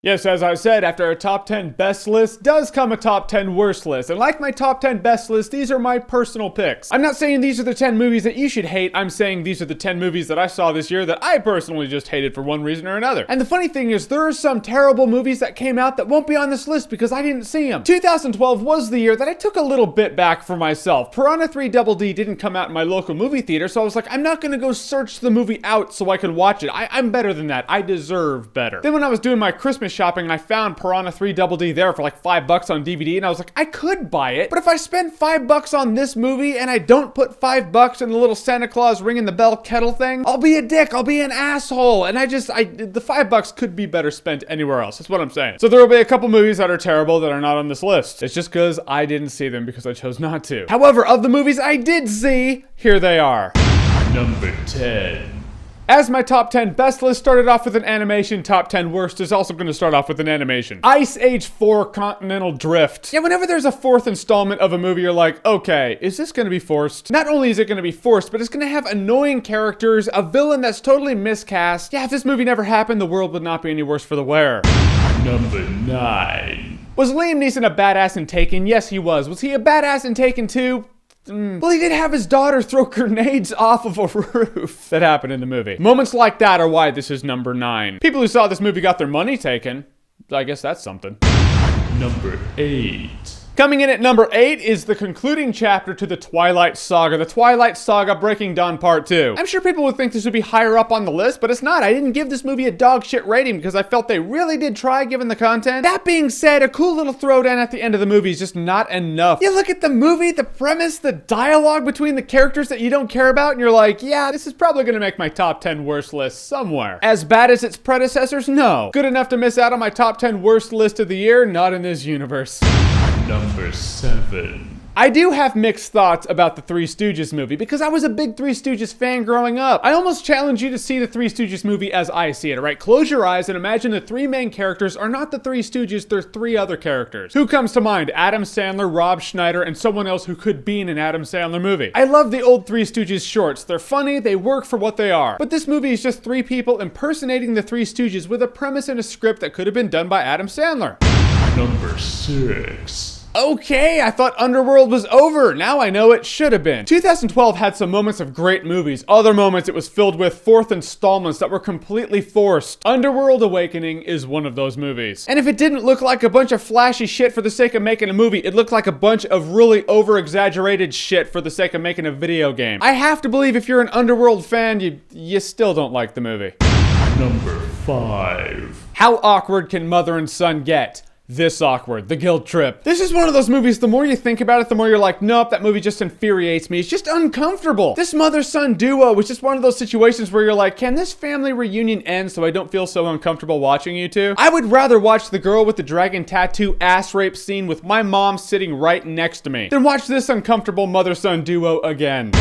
Yes, as I said, after a top 10 best list does come a top 10 worst list. And like my top 10 best list, these are my personal picks. I'm not saying these are the 10 movies that you should hate. I'm saying these are the 10 movies that I saw this year that I personally just hated for one reason or another. And the funny thing is, there are some terrible movies that came out that won't be on this list because I didn't see them. 2012 was the year that I took a little bit back for myself. Piranha 3 Double D didn't come out in my local movie theater, so I was like, I'm not gonna go search the movie out so I can watch it. I'm better than that. I deserve better. Then when I was doing my Christmas shopping, I found Piranha 3 Double D there for like $5 on DVD, and I was like, I could buy it, but if I spend $5 on this movie and I don't put $5 in the little Santa Claus ringing the bell kettle thing, I'll be a dick, I'll be an asshole, and the $5 could be better spent anywhere else. That's what I'm saying. So there will be a couple movies that are terrible that are not on this list. It's just because I didn't see them because I chose not to. However, of the movies I did see, here they are. Number 10. As my top 10 best list started off with an animation, top 10 worst is also going to start off with an animation. Ice Age 4 Continental Drift. Yeah, whenever there's a fourth installment of a movie, you're like, okay, is this going to be forced? Not only is it going to be forced, but it's going to have annoying characters, a villain that's totally miscast. Yeah, if this movie never happened, the world would not be any worse for the wearer. Number 9. Was Liam Neeson a badass in Taken? Yes, he was. Was he a badass in Taken 2? Well, he did have his daughter throw grenades off of a roof. That happened in the movie. Moments like that are why this is number 9. People who saw this movie got their money taken. I guess that's something. Number 8. Coming in at number 8 is the concluding chapter to the Twilight Saga. The Twilight Saga Breaking Dawn Part 2. I'm sure people would think this would be higher up on the list, but it's not. I didn't give this movie a dog shit rating because I felt they really did try given the content. That being said, a cool little throwdown at the end of the movie is just not enough. You look at the movie, the premise, the dialogue between the characters that you don't care about, and you're like, yeah, this is probably gonna make my top 10 worst list somewhere. As bad as its predecessors? No. Good enough to miss out on my top 10 worst list of the year? Not in this universe. Number 7. I do have mixed thoughts about the Three Stooges movie because I was a big Three Stooges fan growing up. I almost challenge you to see the Three Stooges movie as I see it, right? Close your eyes and imagine the three main characters are not the Three Stooges, they're three other characters. Who comes to mind? Adam Sandler, Rob Schneider, and someone else who could be in an Adam Sandler movie. I love the old Three Stooges shorts. They're funny, they work for what they are. But this movie is just three people impersonating the Three Stooges with a premise and a script that could have been done by Adam Sandler. Number 6. Okay, I thought Underworld was over. Now I know it should have been. 2012 had some moments of great movies. Other moments it was filled with fourth installments that were completely forced. Underworld Awakening is one of those movies. And if it didn't look like a bunch of flashy shit for the sake of making a movie, it looked like a bunch of really over-exaggerated shit for the sake of making a video game. I have to believe if you're an Underworld fan, you still don't like the movie. Number 5. How awkward can mother and son get? This awkward. The Guilt Trip. This is one of those movies, the more you think about it, the more you're like, nope, that movie just infuriates me. It's just uncomfortable. This mother-son duo was just one of those situations where you're like, can this family reunion end so I don't feel so uncomfortable watching you two? I would rather watch the girl with the dragon tattoo ass rape scene with my mom sitting right next to me than watch this uncomfortable mother-son duo again.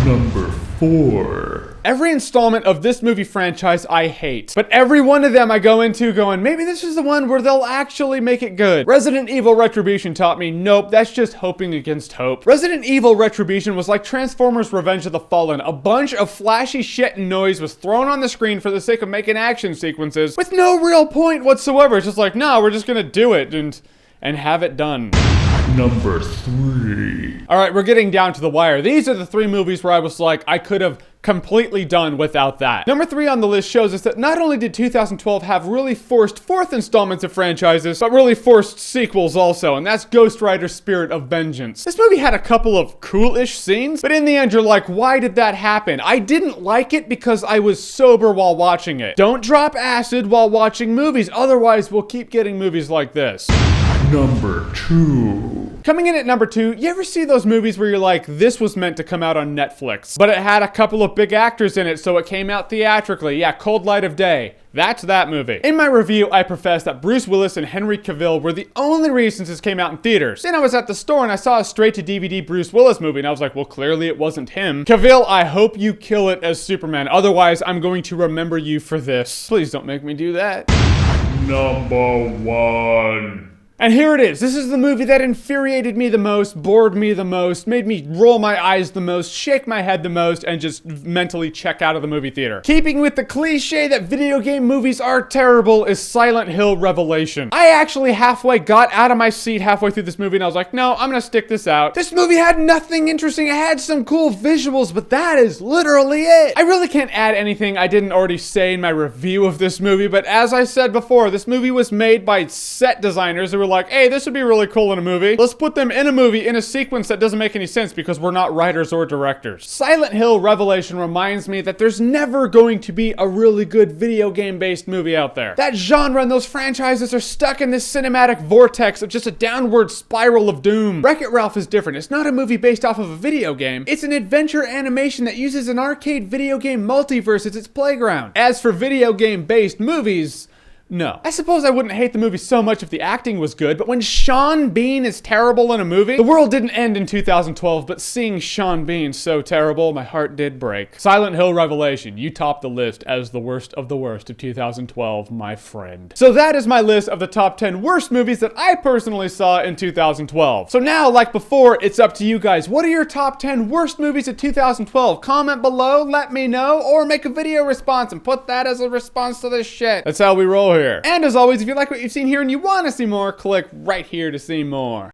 Number 4. Every installment of this movie franchise I hate, but every one of them I go into going, maybe this is the one where they'll actually make it good. Resident Evil Retribution taught me, nope, that's just hoping against hope. Resident Evil Retribution was like Transformers Revenge of the Fallen. A bunch of flashy shit and noise was thrown on the screen for the sake of making action sequences with no real point whatsoever. It's just like, no, we're just gonna do it and have it done. Number 3. All right, we're getting down to the wire. These are the 3 movies where I was like, I could have completely done without that. Number 3 on the list shows us that not only did 2012 have really forced fourth installments of franchises, but really forced sequels also, and that's Ghost Rider Spirit of Vengeance. This movie had a couple of cool-ish scenes, but in the end you're like, why did that happen? I didn't like it because I was sober while watching it. Don't drop acid while watching movies, otherwise we'll keep getting movies like this. Number 2. Coming in at number 2, you ever see those movies where you're like, this was meant to come out on Netflix, but it had a couple of big actors in it, so it came out theatrically. Yeah, Cold Light of Day. That's that movie. In my review, I professed that Bruce Willis and Henry Cavill were the only reasons this came out in theaters. Then I was at the store and I saw a straight-to-DVD Bruce Willis movie, and I was like, well, clearly it wasn't him. Cavill, I hope you kill it as Superman. Otherwise, I'm going to remember you for this. Please don't make me do that. Number 1. And here it is. This is the movie that infuriated me the most, bored me the most, made me roll my eyes the most, shake my head the most, and just mentally check out of the movie theater. Keeping with the cliche that video game movies are terrible is Silent Hill Revelation. I actually halfway got out of my seat halfway through this movie and I was like, no, I'm gonna stick this out. This movie had nothing interesting. It had some cool visuals, but that is literally it. I really can't add anything I didn't already say in my review of this movie, but as I said before, this movie was made by set designers who were like, hey, this would be really cool in a movie. Let's put them in a movie in a sequence that doesn't make any sense because we're not writers or directors. Silent Hill Revelation reminds me that there's never going to be a really good video game-based movie out there. That genre and those franchises are stuck in this cinematic vortex of just a downward spiral of doom. Wreck-It Ralph is different. It's not a movie based off of a video game. It's an adventure animation that uses an arcade video game multiverse as its playground. As for video game-based movies, no. I suppose I wouldn't hate the movie so much if the acting was good, but when Sean Bean is terrible in a movie, the world didn't end in 2012, but seeing Sean Bean so terrible, my heart did break. Silent Hill Revelation, you topped the list as the worst of 2012, my friend. So that is my list of the top 10 worst movies that I personally saw in 2012. So now, like before, it's up to you guys. What are your top 10 worst movies of 2012? Comment below, let me know, or make a video response and put that as a response to this shit. That's how we roll here. And as always, if you like what you've seen here and you want to see more, click right here to see more.